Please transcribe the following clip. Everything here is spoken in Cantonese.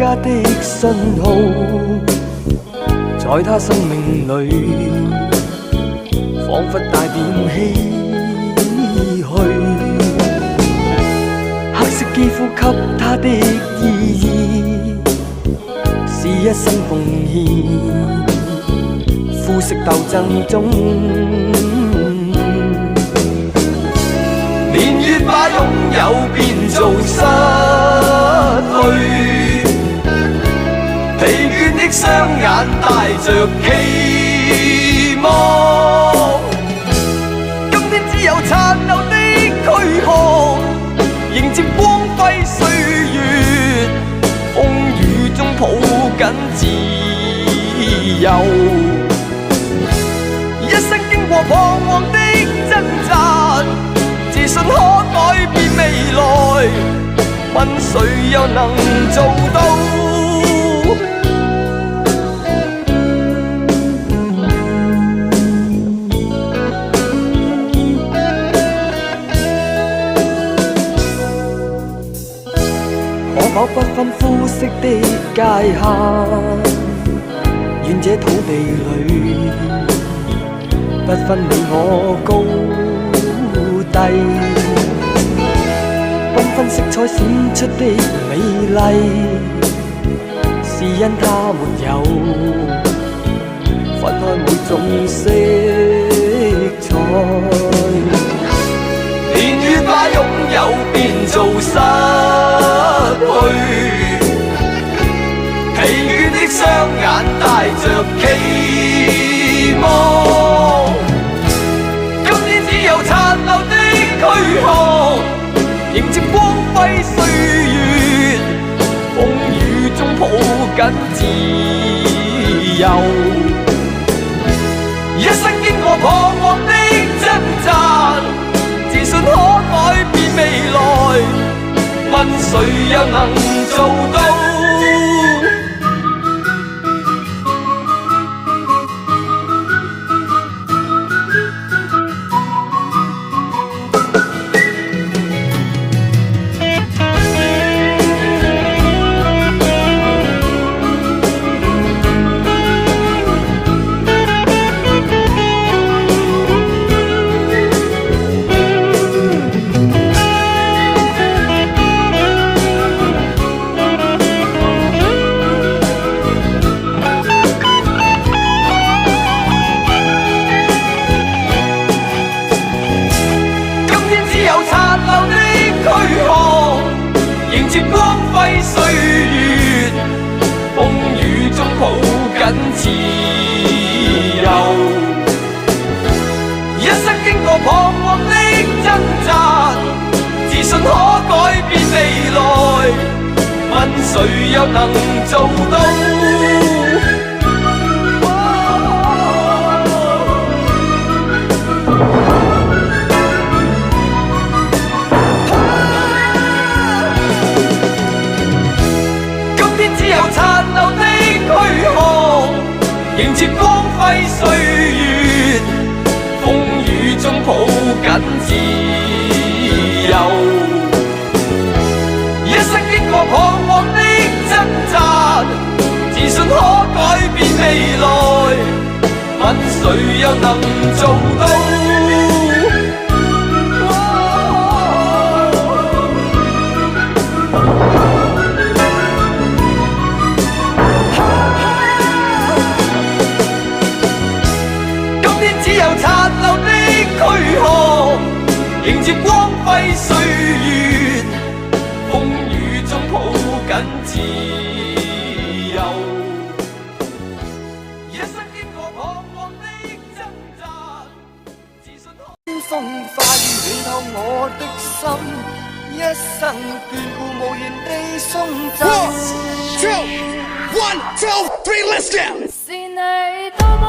家的信號，在他生命裏彷彿帶點唏噓。黑色肌膚給他的意義是一生奉獻，膚色鬥爭中年月把擁有變做失去，疲倦的雙眼帶着期望，今天只有殘留的軀殼迎接光輝歲月，風雨中抱緊自由，一生經過彷徨的掙扎，自信可改變未來，問誰又能做到？可否不分膚色的界限，願這土地裏不分你我高低，繽紛色彩閃出的美麗，是因它沒有分開每種色彩。年月把擁有變做失去，疲倦的雙眼帶着期望，今天只有殘留的軀殼迎接光輝歲月，風雨中抱緊自由，一生經過彷徨的掙扎，自信可改變未來，問誰又能做到？迎接光輝歲月，風雨中抱緊自由，一生經過彷徨的掙扎，自信可改變未來，問誰又能做到？殘留的軀殼迎接光輝歲月，風雨中抱緊自由，一生經過彷徨的掙扎，自信可改變未來，問誰又能做到？殘留的軀殼迎接光輝歲月，風雨中抱緊自由，一生經過彷徨的掙扎，自信可風化雨暖透我的心，一生眷顧無言地送贈。 1, 2, 1, 2, 3, let's go！ 是你多麼